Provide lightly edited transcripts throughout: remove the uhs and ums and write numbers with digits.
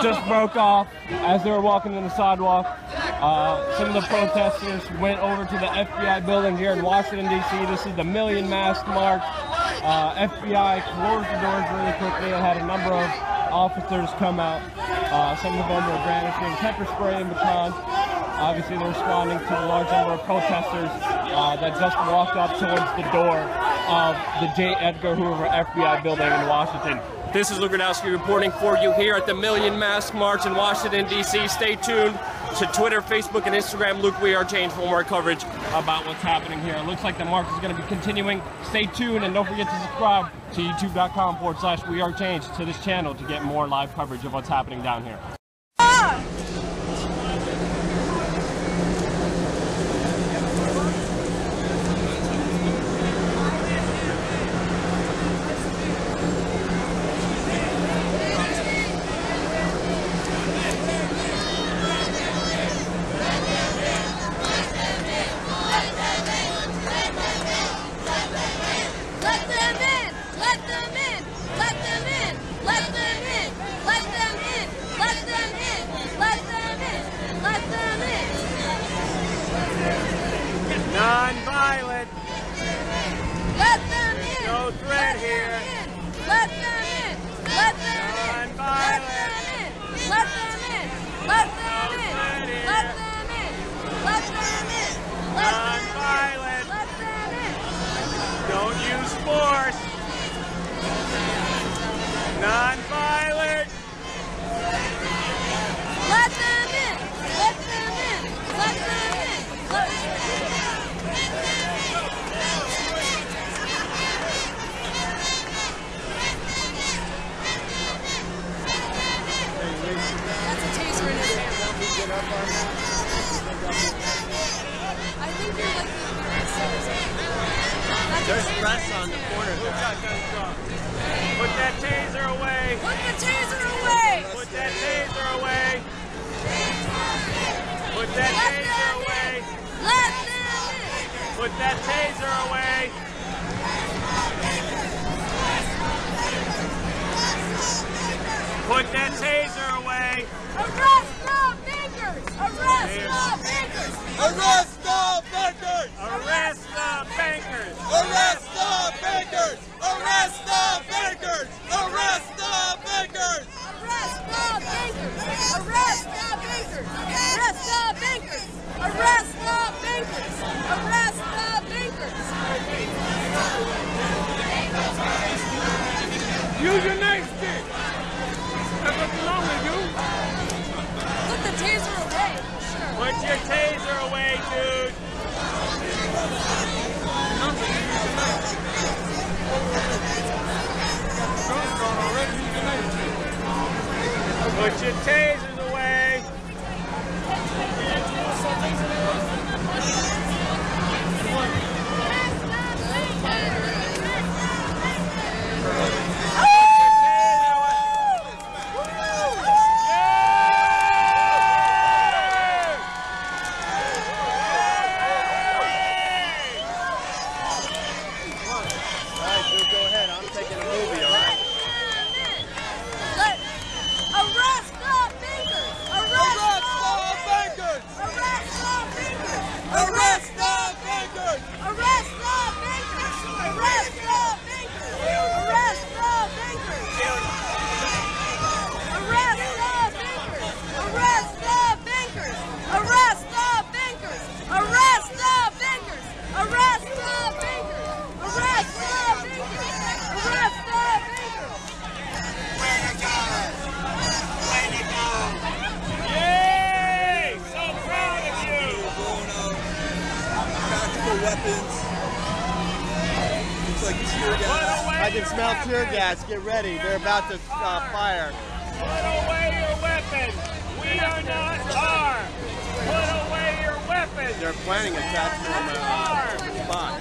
just broke off as they were walking on the sidewalk. Some of the protesters went over to the FBI building here in Washington, D.C. This is the Million Mask March. FBI closed the doors really quickly and had a number of officers come out. Some of them were brandishing pepper spray and batons. Obviously, they're responding to a large number of protesters that just walked up towards the door of the J. Edgar Hoover FBI building in Washington. This is Luke Gradowski reporting for you here at the Million Mask March in Washington, D.C. Stay tuned to Twitter, Facebook, and Instagram. Luke We Are Change for more coverage about what's happening here. It looks like the march is going to be continuing. Stay tuned and don't forget to subscribe to youtube.com/We Are Change to this channel to get more live coverage of what's happening down here. Non-violent. Let them in. No threat here. Let them in. Let them in. Non-violent. Let them in. Let them in. Let them in. Let them in. Non-violent. Let them in. Don't use force. Non-violent. Let them in. Let them in. Let them in. Let them in. That's a taser in his hand. I think you're like There's press on the corner there. Put that taser away. Put the taser away. Put that taser away. Put that taser away. Let them in. Put that taser away. Put that taser away. Arrest the bankers. Arrest the bankers. Arrest the bankers! Arrest the bankers. Arrest the bankers! Arrest the bankers! Arrest the bankers! Arrest the bankers. Arrest the bankers. Arrest the bankers. Arrest the bankers. Arrest the bankers. Use your nightstick. That's what you normally do. Put the taser away. Sure. Put your taser away, dude. Put your tasers away. I can smell tear gas. Get ready. They're about to fire. Put away your weapons. We are not armed. Put away your weapons. They're planning attacks on the spot.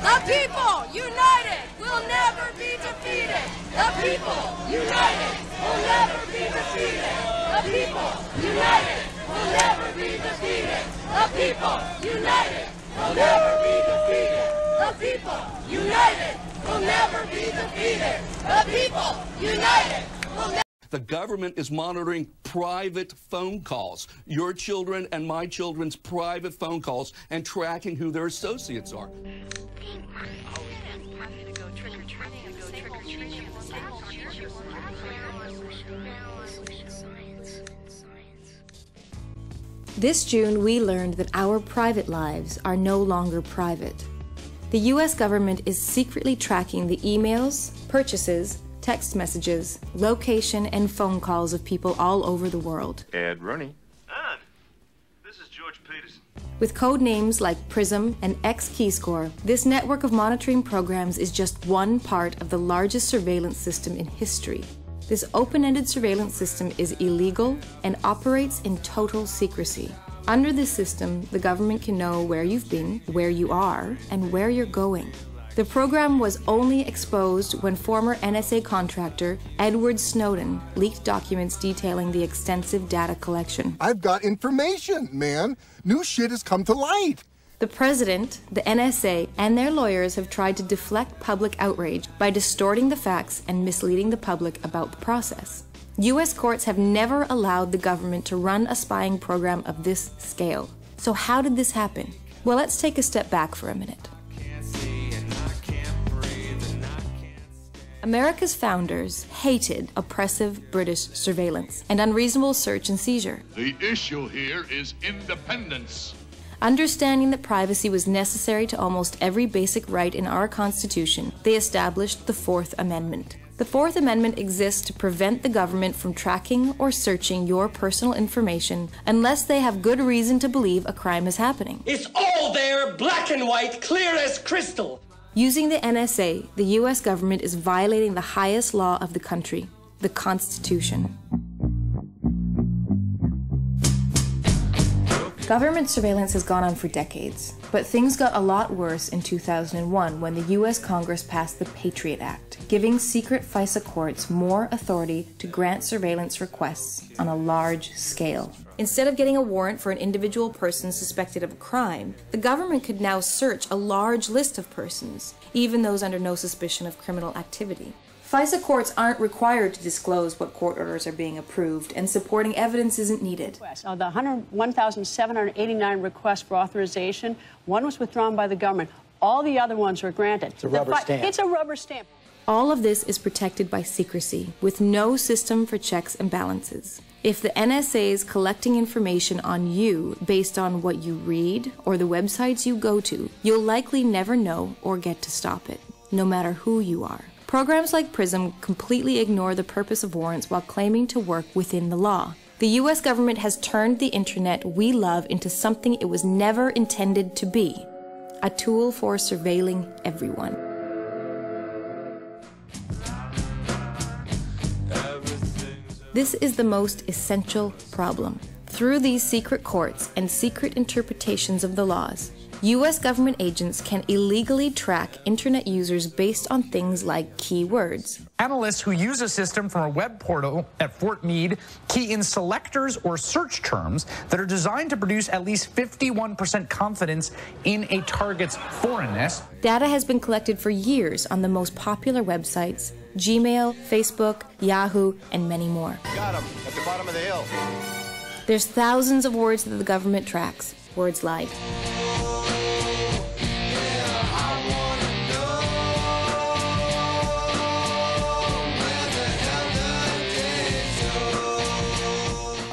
The people united will never be defeated. The people united will never be defeated. The people united will never be defeated. The people united will never be defeated. The people, united, will never be defeated. The people, united, will never. The government is monitoring private phone calls, your children and my children's private phone calls, and tracking who their associates are. This June, we learned that our private lives are no longer private. The U.S. government is secretly tracking the emails, purchases, text messages, location, and phone calls of people all over the world. Ed Rooney. Ann, this is George Peterson. With code names like PRISM and X-Keyscore, this network of monitoring programs is just one part of the largest surveillance system in history. This open-ended surveillance system is illegal and operates in total secrecy. Under this system, the government can know where you've been, where you are, and where you're going. The program was only exposed when former NSA contractor Edward Snowden leaked documents detailing the extensive data collection. I've got information, man. New shit has come to light. The president, the NSA, and their lawyers have tried to deflect public outrage by distorting the facts and misleading the public about the process. U.S. courts have never allowed the government to run a spying program of this scale. So how did this happen? Well, let's take a step back for a minute. America's founders hated oppressive British surveillance and unreasonable search and seizure. The issue here is independence. Understanding that privacy was necessary to almost every basic right in our Constitution, they established the Fourth Amendment. The Fourth Amendment exists to prevent the government from tracking or searching your personal information unless they have good reason to believe a crime is happening. It's all there, black and white, clear as crystal. Using the NSA, the U.S. government is violating the highest law of the country, the Constitution. Government surveillance has gone on for decades, but things got a lot worse in 2001 when the U.S. Congress passed the Patriot Act, giving secret FISA courts more authority to grant surveillance requests on a large scale. Instead of getting a warrant for an individual person suspected of a crime, the government could now search a large list of persons, even those under no suspicion of criminal activity. FISA courts aren't required to disclose what court orders are being approved, and supporting evidence isn't needed. The 1,789 requests for authorization, one was withdrawn by the government. All the other ones were granted. It's a rubber stamp. It's a rubber stamp. All of this is protected by secrecy, with no system for checks and balances. If the NSA is collecting information on you based on what you read or the websites you go to, you'll likely never know or get to stop it, no matter who you are. Programs like PRISM completely ignore the purpose of warrants while claiming to work within the law. The U.S. government has turned the internet we love into something it was never intended to be, a tool for surveilling everyone. This is the most essential problem. Through these secret courts and secret interpretations of the laws, U.S. government agents can illegally track internet users based on things like keywords. Analysts who use a system from a web portal at Fort Meade key in selectors or search terms that are designed to produce at least 51% confidence in a target's foreignness. Data has been collected for years on the most popular websites, Gmail, Facebook, Yahoo, and many more. Got him at the bottom of the hill. There's thousands of words that the government tracks. Words like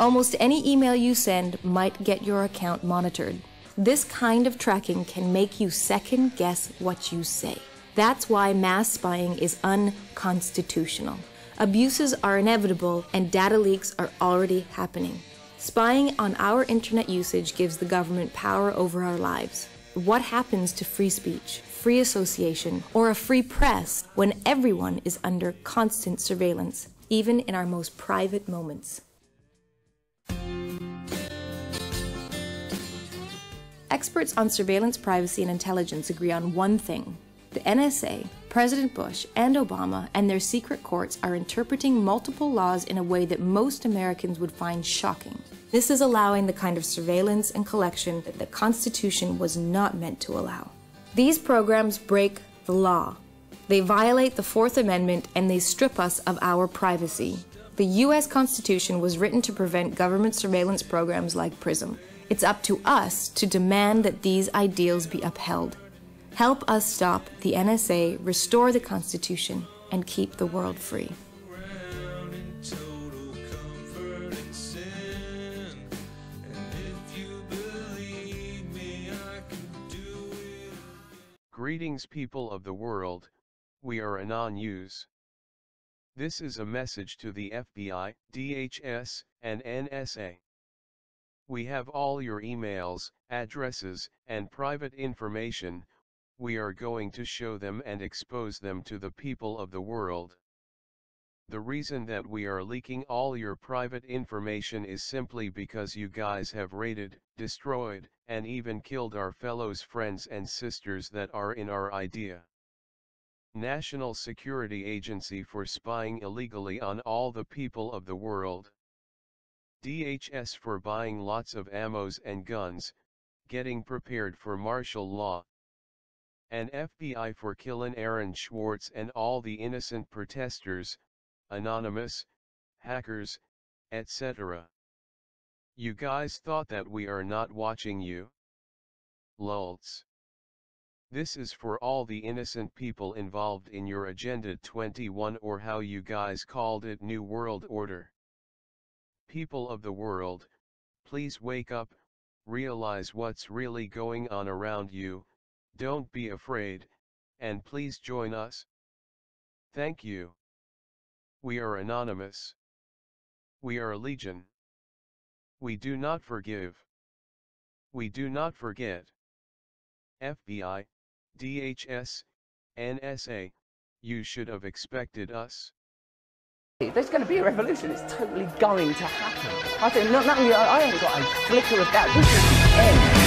almost any email you send might get your account monitored. This kind of tracking can make you second guess what you say. That's why mass spying is unconstitutional. Abuses are inevitable and data leaks are already happening. Spying on our internet usage gives the government power over our lives. What happens to free speech, free association, or a free press when everyone is under constant surveillance, even in our most private moments? Experts on surveillance, privacy, and intelligence agree on one thing. The NSA, President Bush, and Obama and their secret courts are interpreting multiple laws in a way that most Americans would find shocking. This is allowing the kind of surveillance and collection that the Constitution was not meant to allow. These programs break the law. They violate the Fourth Amendment and they strip us of our privacy. The U.S. Constitution was written to prevent government surveillance programs like PRISM. It's up to us to demand that these ideals be upheld. Help us stop the NSA, restore the Constitution, and keep the world free. Greetings, people of the world. We are Anon News. This is a message to the FBI, DHS, and NSA. We have all your emails, addresses, and private information. We are going to show them and expose them to the people of the world. The reason that we are leaking all your private information is simply because you guys have raided, destroyed, and even killed our fellows, friends and sisters that are in our idea. National Security Agency for spying illegally on all the people of the world. DHS for buying lots of ammos and guns, getting prepared for martial law. And FBI for killing Aaron Swartz and all the innocent protesters, anonymous, hackers, etc. You guys thought that we are not watching you? Lulz. This is for all the innocent people involved in your Agenda 21, or how you guys called it, New World Order. People of the world, please wake up, realize what's really going on around you, don't be afraid, and please join us. Thank you. We are anonymous. We are Legion. We do not forgive. We do not forget. FBI, DHS, NSA, you should have expected us. There's going to be a revolution. It's totally going to happen. I think not only I ain't got a flicker of doubt. This is the end.